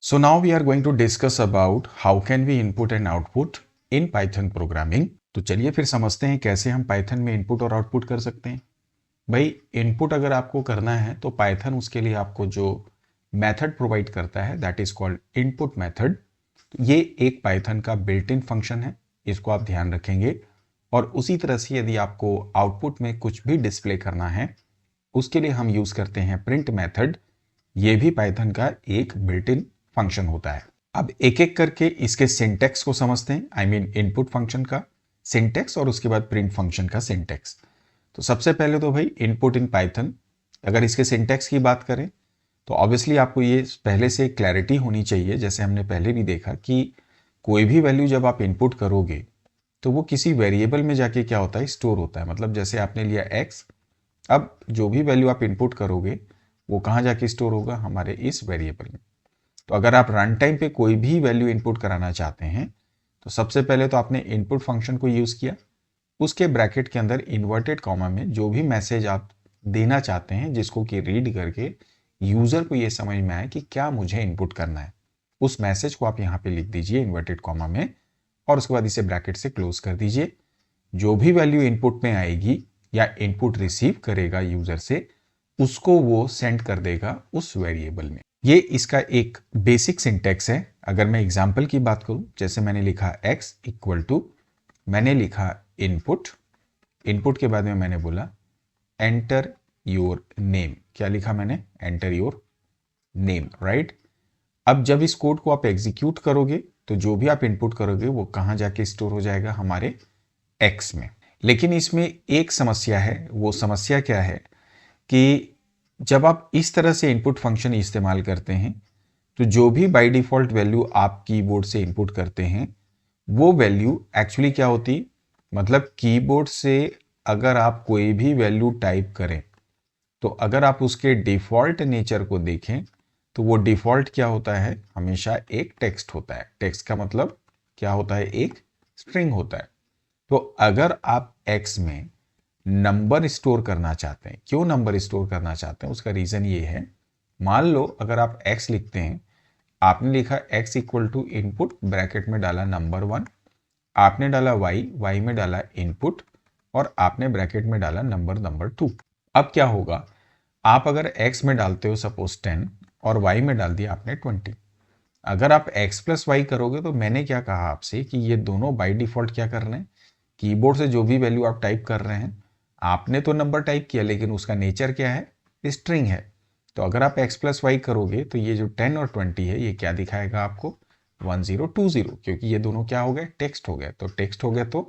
So now we are going to discuss about how can we input and output in Python programming। तो चलिए फिर समझते हैं कैसे हम Python में इनपुट और आउटपुट कर सकते हैं। भाई इनपुट अगर आपको करना है तो Python उसके लिए आपको जो मेथड प्रोवाइड करता है that is called input method. ये एक Python का बिल्ट इन फंक्शन है, इसको आप ध्यान रखेंगे। और उसी तरह से यदि आपको आउटपुट में कुछ भी डिस्प्ले करना है उसके लिए हम यूज करते हैं प्रिंट मेथड। ये भी पाइथन का एक बिल्ट इन फंक्शन होता है। अब एक एक करके इसके सिंटेक्स को समझते हैं, आई मीन इनपुट फंक्शन का सिंटेक्स और उसके बाद प्रिंट फंक्शन का सिंटेक्स। तो सबसे पहले तो भाई इनपुट इन पाइथन, अगर इसके सिंटेक्स की बात करें तो ऑब्वियसली आपको ये पहले से क्लैरिटी होनी चाहिए। जैसे हमने पहले भी देखा कि कोई भी वैल्यू जब आप इनपुट करोगे तो वो किसी वेरिएबल में जाके क्या होता है, स्टोर होता है। मतलब जैसे आपने लिया x, अब जो भी वैल्यू आप इनपुट करोगे वो कहाँ जाके स्टोर होगा, हमारे इस वेरिएबल में। तो अगर आप रन टाइम पे कोई भी वैल्यू इनपुट कराना चाहते हैं तो सबसे पहले तो आपने इनपुट फंक्शन को यूज़ किया, उसके ब्रैकेट के अंदर इन्वर्टेड कॉमा में जो भी मैसेज आप देना चाहते हैं जिसको कि रीड करके यूज़र को ये समझ में आए कि क्या मुझे इनपुट करना है, उस मैसेज को आप यहाँ पे लिख दीजिए इन्वर्टेड कॉमा में और उसके बाद इसे ब्रैकेट से क्लोज कर दीजिए। जो भी वैल्यू इनपुट में आएगी या इनपुट रिसीव करेगा यूज़र से, उसको वो सेंड कर देगा उस वेरिएबल में। ये इसका एक बेसिक सिंटेक्स है। अगर मैं एग्जाम्पल की बात करूं, जैसे मैंने लिखा x इक्वल टू, मैंने लिखा इनपुट, इनपुट के बाद में मैंने बोला एंटर योर नेम। क्या लिखा मैंने, एंटर योर नेम, राइट। अब जब इस कोड को आप एग्जीक्यूट करोगे तो जो भी आप इनपुट करोगे वो कहाँ जाके स्टोर हो जाएगा, हमारे x में। लेकिन इसमें एक समस्या है। वो समस्या क्या है कि जब आप इस तरह से इनपुट फंक्शन इस्तेमाल करते हैं तो जो भी बाय डिफॉल्ट वैल्यू आप कीबोर्ड से इनपुट करते हैं वो वैल्यू एक्चुअली क्या होती, मतलब कीबोर्ड से अगर आप कोई भी वैल्यू टाइप करें तो अगर आप उसके डिफॉल्ट नेचर को देखें तो वो डिफॉल्ट क्या होता है, हमेशा एक टेक्स्ट होता है। टेक्स्ट का मतलब क्या होता है, एक स्ट्रिंग होता है। तो अगर आप x में नंबर स्टोर करना चाहते हैं, क्यों नंबर स्टोर करना चाहते हैं, उसका रीजन ये है। मान लो अगर आप x लिखते हैं, आपने लिखा x equal to input, bracket में डाला नंबर 1, आपने डाला y में डाला इनपुट और आपने ब्रैकेट में डाला नंबर 2। अब क्या होगा, आप अगर x में डालते हो सपोज 10 और y में डाल दिया आपने 20, अगर आप x प्लस वाई करोगे तो मैंने क्या कहा आपसे कि ये दोनों बाई डिफॉल्ट क्या कर रहे हैं, कीबोर्ड से जो भी वैल्यू आप टाइप कर रहे हैं, आपने तो नंबर टाइप किया लेकिन उसका नेचर क्या है, स्ट्रिंग है। तो अगर आप x प्लस वाई करोगे तो ये जो 10 और 20 है ये क्या दिखाएगा आपको, 1020, क्योंकि ये दोनों क्या हो गए, टेक्स्ट हो गए। तो टेक्स्ट हो गया तो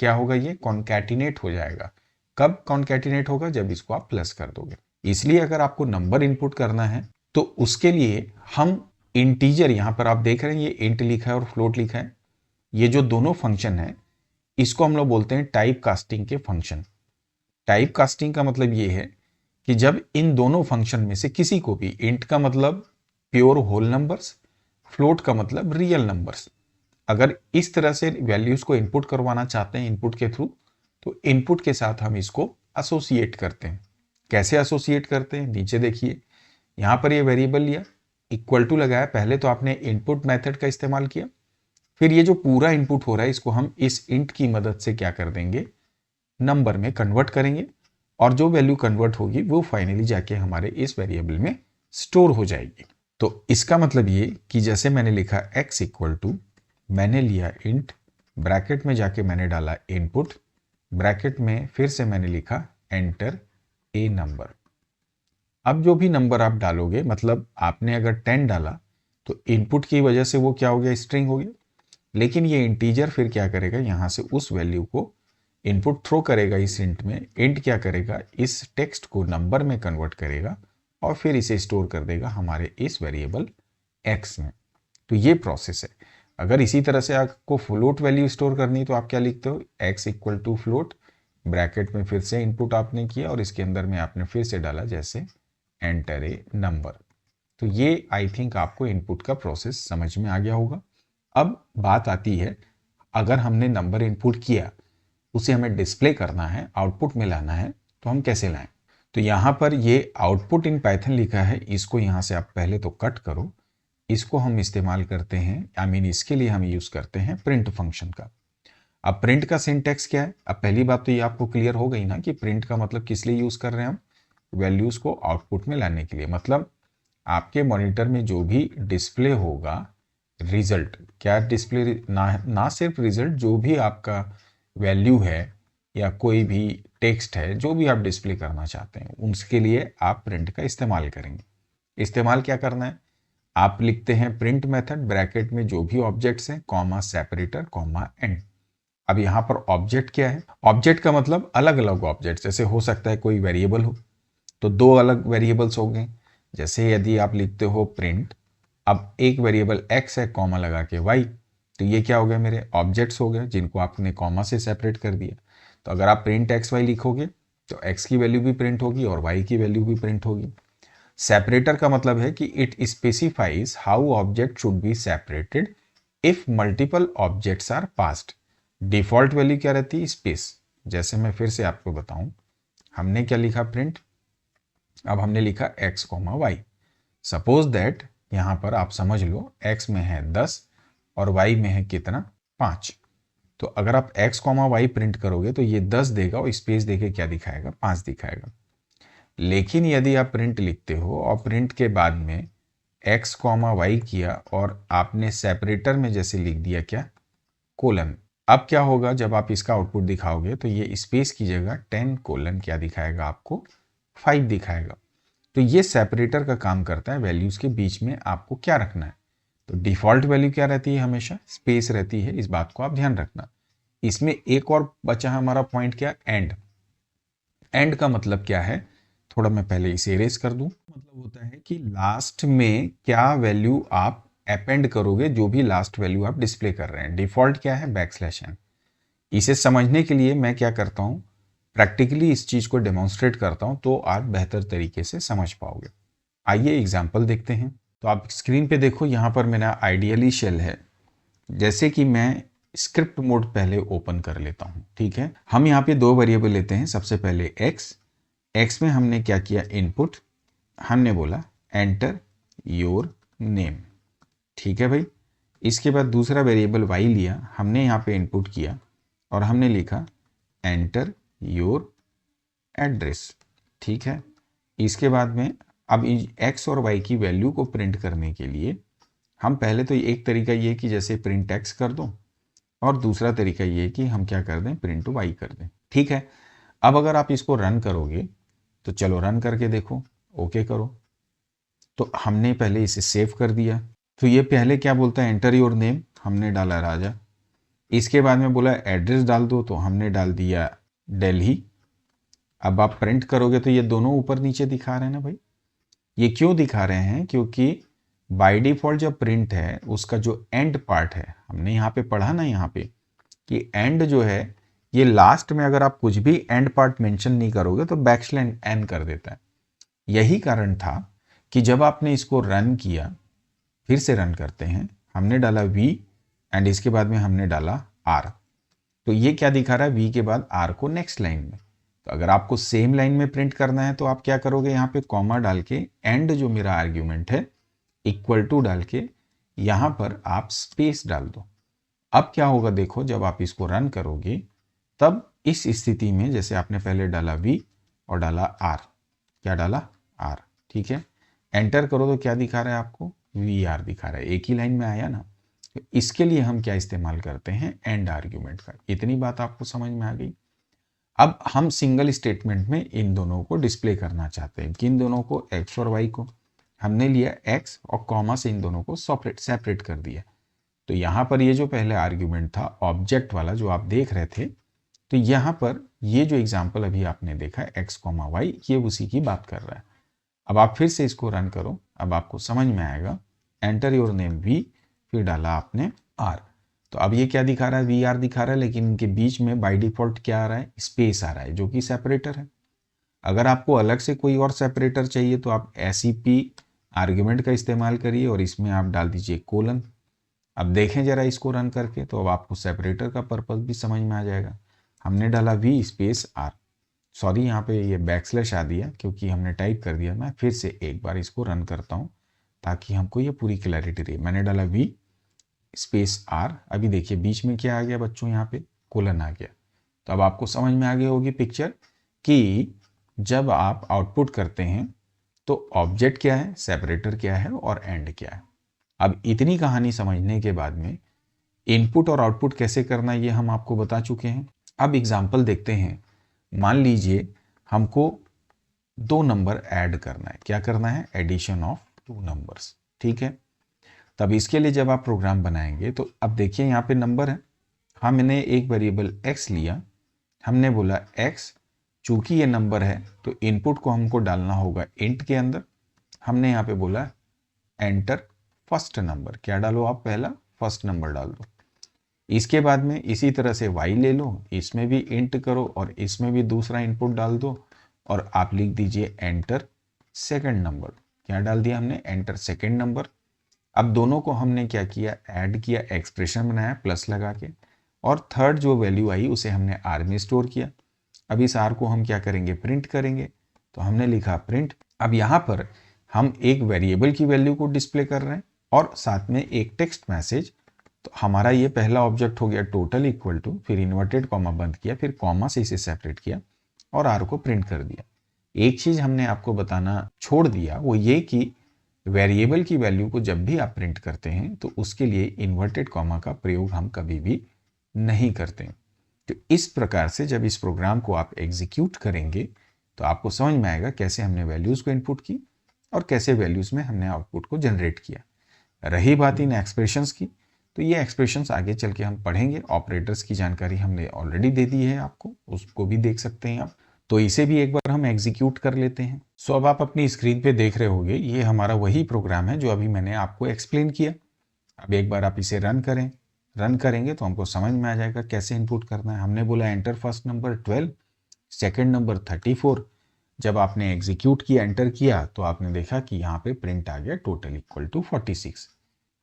क्या होगा, ये कॉन्कैटिनेट हो जाएगा। कब कॉन्कैटिनेट होगा, जब इसको आप प्लस कर दोगे। इसलिए अगर आपको नंबर इनपुट करना है तो उसके लिए हम इंटीजर, यहां पर आप देख रहे हैं ये इंट लिखा है और फ्लोट लिखा है, ये जो दोनों फंक्शन है इसको हम लोग बोलते हैं टाइप कास्टिंग के फंक्शन। टाइप कास्टिंग का मतलब ये है कि जब इन दोनों फंक्शन में से किसी को भी, इंट का मतलब प्योर होल नंबर्स, फ्लोट का मतलब रियल नंबर्स, अगर इस तरह से वैल्यूज को इनपुट करवाना चाहते हैं इनपुट के थ्रू, तो इनपुट के साथ हम इसको एसोसिएट करते हैं। कैसे एसोसिएट करते हैं, नीचे देखिए, यहां पर ये वेरिएबल लिया, इक्वल टू लगाया, पहले तो आपने इनपुट मेथड का इस्तेमाल किया, फिर ये जो पूरा इनपुट हो रहा है इसको हम इस इंट की मदद से क्या कर देंगे, नंबर में कन्वर्ट करेंगे और जो वैल्यू कन्वर्ट होगी वो फाइनली जाके हमारे इस वेरिएबल में स्टोर हो जाएगी। तो इसका मतलब ये कि जैसे मैंने लिखा x इक्वल टू, मैंने लिया इंट, ब्रैकेट में जाके मैंने डाला इनपुट, ब्रैकेट में फिर से मैंने लिखा एंटर ए नंबर। अब जो भी नंबर आप डालोगे, मतलब आपने अगर 10 डाला तो इनपुट की वजह से वो क्या हो गया, स्ट्रिंग हो गया। लेकिन ये इंटीजर फिर क्या करेगा, यहां से उस वैल्यू को इनपुट थ्रो करेगा इस इंट में, इंट क्या करेगा, इस टेक्स्ट को नंबर में कन्वर्ट करेगा और फिर इसे स्टोर कर देगा हमारे इस वेरिएबल x में। तो ये प्रोसेस है। अगर इसी तरह से आपको फ्लोट वैल्यू स्टोर करनी तो आप क्या लिखते हो, x equal to float, bracket में फिर से इनपुट आपने किया और इसके अंदर में आपने फिर से डाला जैसे एंटर ए नंबर। तो ये आई थिंक आपको इनपुट का प्रोसेस समझ में आ गया होगा। अब बात आती है, अगर हमने नंबर इनपुट किया, उसे हमें डिस्प्ले करना है, आउटपुट में लाना है, तो हम कैसे लाएं। तो यहाँ पर ये आउटपुट इन पाइथन लिखा है, इसको यहाँ से आप पहले तो कट करो, इसको हम इस्तेमाल करते हैं, इसके लिए हम यूज़ करते हैं प्रिंट फंक्शन का। अब प्रिंट का सिंटैक्स क्या है? अब पहली बात तो ये आपको क्लियर हो गई ना कि प्रिंट का मतलब किस लिए यूज़ कर रहे हैं हम? वैल्यूज़ को आउटपुट में लाने के लिए। मतलब आपके मॉनिटर में जो भी डिस्प्ले होगा रिजल्ट, क्या डिस्प्ले, ना सिर्फ रिजल्ट, जो भी आपका वैल्यू है या कोई भी टेक्स्ट है, जो भी आप डिस्प्ले करना चाहते हैं, उसके लिए आप प्रिंट का इस्तेमाल करेंगे। इस्तेमाल क्या करना है? आप लिखते हैं प्रिंट मेथड ब्रैकेट में जो भी ऑब्जेक्ट्स हैं, कॉमा सेपरेटर कॉमा एंड। अब यहाँ पर ऑब्जेक्ट क्या है? ऑब्जेक्ट का मतलब अलग अलग ऑब्जेक्ट, जैसे हो सकता है कोई वेरिएबल हो तो दो अलग वेरिएबल्स हो गए। जैसे यदि आप लिखते हो प्रिंट, अब एक वेरिएबल x है कॉमा लगा के y, तो ये क्या हो गया? मेरे ऑब्जेक्ट्स हो गए जिनको आपने कॉमा से सेपरेट कर दिया। तो अगर आप प्रिंट एक्स वाई लिखोगे तो x की वैल्यू भी प्रिंट होगी और y की वैल्यू भी प्रिंट होगी। सेपरेटर का मतलब है कि it specifies how object should be separated if multiple objects are passed. Default value क्या रहती है? स्पेस। जैसे मैं फिर से आपको बताऊं, हमने क्या लिखा? प्रिंट। अब हमने लिखा x comma y. Suppose that यहां पर आप समझ लो x में है 10 और y में है कितना? 5। तो अगर आप x कॉमा वाई प्रिंट करोगे तो ये 10 देगा और स्पेस देके क्या दिखाएगा? 5 दिखाएगा। लेकिन यदि आप प्रिंट लिखते हो और प्रिंट के बाद में x कॉमा वाई किया और आपने सेपरेटर में जैसे लिख दिया क्या? कोलन। अब क्या होगा जब आप इसका आउटपुट दिखाओगे? तो ये स्पेस की जगह 10 कोलन क्या दिखाएगा आपको? 5 दिखाएगा। तो ये सेपरेटर का काम करता है, वैल्यूज के बीच में आपको क्या रखना है। तो डिफॉल्ट वैल्यू क्या रहती है? हमेशा स्पेस रहती है, इस बात को आप ध्यान रखना। इसमें एक और बचा हमारा पॉइंट, क्या? एंड। एंड का मतलब क्या है? थोड़ा मैं पहले इसे इरेज कर दूं। मतलब होता है कि लास्ट में क्या वैल्यू आप अपेंड करोगे, जो भी लास्ट वैल्यू आप डिस्प्ले कर रहे हैं। डिफॉल्ट क्या है? \n। इसे समझने के लिए मैं क्या करता हूं, प्रैक्टिकली इस चीज को डेमोन्स्ट्रेट करता हूं तो आप बेहतर तरीके से समझ पाओगे। आइए एग्जाम्पल देखते हैं। तो आप स्क्रीन पे देखो, यहां पर मेरा आइडियली शेल है। जैसे कि मैं स्क्रिप्ट मोड पहले ओपन कर लेता हूं, ठीक है। हम यहाँ पे दो वेरिएबल लेते हैं। सबसे पहले x में हमने क्या किया? इनपुट। हमने बोला एंटर योर नेम, ठीक है भाई। इसके बाद दूसरा वेरिएबल y लिया, हमने यहाँ पे इनपुट किया और हमने लिखा एंटर योर एड्रेस, ठीक है। इसके बाद में अब x और y की वैल्यू को प्रिंट करने के लिए हम पहले तो एक तरीका ये कि जैसे प्रिंट x कर दो और दूसरा तरीका ये कि हम क्या कर दें? प्रिंट y कर दें, ठीक है। अब अगर आप इसको रन करोगे तो चलो रन करके देखो, ओके करो। तो हमने पहले इसे सेव कर दिया। तो ये पहले क्या बोलता है? एंटर योर नेम, हमने डाला राजा। इसके बाद में बोला एड्रेस डाल दो, तो हमने डाल दिया दिल्ली। अब आप प्रिंट करोगे तो ये दोनों ऊपर नीचे दिखा रहे हैं ना भाई। ये क्यों दिखा रहे हैं? क्योंकि बाय डिफॉल्ट जब प्रिंट है उसका जो एंड पार्ट है, हमने यहाँ पे पढ़ा ना यहाँ पे कि एंड जो है ये लास्ट में अगर आप कुछ भी एंड पार्ट मेंशन नहीं करोगे तो \n कर देता है। यही कारण था कि जब आपने इसको रन किया, फिर से रन करते हैं, हमने डाला v एंड इसके बाद में हमने डाला r, तो ये क्या दिखा रहा है? v के बाद r को नेक्स्ट लाइन में। तो अगर आपको सेम लाइन में प्रिंट करना है तो आप क्या करोगे? यहाँ पे कॉमा डाल के एंड जो मेरा आर्ग्यूमेंट है इक्वल टू डाल के यहाँ पर आप स्पेस डाल दो। अब क्या होगा देखो, जब आप इसको रन करोगे तब इस स्थिति में जैसे आपने पहले डाला v और डाला r, क्या डाला? r, ठीक है। एंटर करो तो क्या दिखा रहा है आपको? vr दिखा रहा है। एक ही लाइन में आया ना। तो इसके लिए हम क्या इस्तेमाल करते हैं? एंड आर्ग्यूमेंट का। इतनी बात आपको समझ में आ गई। अब हम सिंगल स्टेटमेंट में इन दोनों को डिस्प्ले करना चाहते हैं। किन दोनों को? x और y को। हमने लिया x और कॉमा से इन दोनों को सेपरेट कर दिया। तो यहाँ पर ये जो पहले आर्ग्यूमेंट था ऑब्जेक्ट वाला जो आप देख रहे थे, तो यहाँ पर ये जो एग्जाम्पल अभी आपने देखा x कॉमा वाई, ये उसी की बात कर रहा है। अब आप फिर से इसको रन करो, अब आपको समझ में आएगा। एंटर योर नेम v, फिर डाला आपने r। तो अब ये क्या दिखा रहा है? vr दिखा रहा है, लेकिन इनके बीच में बाय डिफॉल्ट क्या आ रहा है? स्पेस आ रहा है, जो कि सेपरेटर है। अगर आपको अलग से कोई और सेपरेटर चाहिए तो आप SEP आर्ग्यूमेंट का इस्तेमाल करिए और इसमें आप डाल दीजिए कोलन। अब देखें जरा इसको रन करके, तो अब आपको सेपरेटर का पर्पस भी समझ में आ जाएगा। हमने डाला v स्पेस r, सॉरी यहाँ पे ये \/ आ दिया क्योंकि हमने टाइप कर दिया। मैं फिर से एक बार इसको रन करता हूँ ताकि हमको ये पूरी क्लैरिटी रहे। मैंने डाला वी स्पेस आर, अभी देखिए बीच में क्या आ गया बच्चों, यहाँ पे कोलन आ गया। तो अब आपको समझ में आ गई होगी पिक्चर कि जब आप आउटपुट करते हैं तो ऑब्जेक्ट क्या है, सेपरेटर क्या है और एंड क्या है। अब इतनी कहानी समझने के बाद में इनपुट और आउटपुट कैसे करना ये हम आपको बता चुके हैं। अब एग्जाम्पल देखते हैं। मान लीजिए हमको 2 नंबर ऐड करना है। क्या करना है, एडिशन ऑफ 2 नंबर्स, ठीक है। तब इसके लिए जब आप प्रोग्राम बनाएंगे तो अब देखिए यहाँ पे नंबर है, हमने एक वेरिएबल x लिया, हमने बोला x, चूंकि ये नंबर है तो इनपुट को हमको डालना होगा इंट के अंदर। हमने यहाँ पे बोला एंटर फर्स्ट नंबर, क्या डालो आप, पहला फर्स्ट नंबर डाल दो। इसके बाद में इसी तरह से y ले लो, इसमें भी इंट करो और इसमें भी दूसरा इनपुट डाल दो और आप लिख दीजिए एंटर सेकंड नंबर। क्या डाल दिया हमने, एंटर सेकंड नंबर। अब दोनों को हमने क्या किया, ऐड किया, एक्सप्रेशन बनाया प्लस लगा के, और थर्ड जो वैल्यू आई उसे हमने आर में स्टोर किया। अब इस आर को हम क्या करेंगे, प्रिंट करेंगे। तो हमने लिखा प्रिंट। अब यहाँ पर हम एक वेरिएबल की वैल्यू को डिस्प्ले कर रहे हैं और साथ में एक टेक्स्ट मैसेज। तो हमारा ये पहला ऑब्जेक्ट हो गया टोटल इक्वल टू, फिर इन्वर्टेड कॉमा बंद किया, फिर कॉमा से इसे सेपरेट किया और आर को प्रिंट कर दिया। एक चीज हमने आपको बताना छोड़ दिया, वो ये कि वेरिएबल की वैल्यू को जब भी आप प्रिंट करते हैं तो उसके लिए इन्वर्टेड कॉमा का प्रयोग हम कभी भी नहीं करते। तो इस प्रकार से जब इस प्रोग्राम को आप एग्जीक्यूट करेंगे तो आपको समझ में आएगा कैसे हमने वैल्यूज को इनपुट की और कैसे वैल्यूज में हमने आउटपुट को जनरेट किया। रही बात इन एक्सप्रेशंस की, तो ये एक्सप्रेशंस आगे चल के हम पढ़ेंगे। ऑपरेटर्स की जानकारी हमने ऑलरेडी दे दी है आपको, उसको भी देख सकते हैं आप। तो इसे भी एक बार हम एग्जीक्यूट कर लेते हैं। सो अब आप अपनी स्क्रीन पे देख रहे होंगे, ये हमारा वही प्रोग्राम है जो अभी मैंने आपको एक्सप्लेन किया। अब एक बार आप इसे रन करें, रन करेंगे तो हमको समझ में आ जाएगा कैसे इनपुट करना है। हमने बोला enter first number 12, second number 34। जब आपने एग्जीक्यूट किया, एंटर किया, तो आपने देखा कि यहाँ पे प्रिंट आ गया total equal to 46।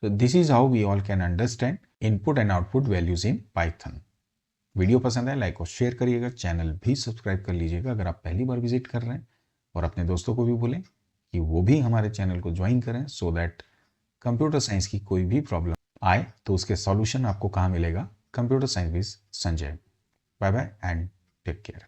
So this is how we all can understand input and output values in Python. Video पसंद है लाइक और शेयर करिएगा, चैनल भी सब्सक्राइब कर लीजिएगा अगर आप पहली बार विजिट कर रहे हैं, और अपने दोस्तों को भी बोलें कि वो भी हमारे चैनल को ज्वाइन करें, सो दैट कंप्यूटर साइंस की कोई भी प्रॉब्लम आए तो उसके सॉल्यूशन आपको कहाँ मिलेगा, computer science with Sanjay. Bye bye and take care.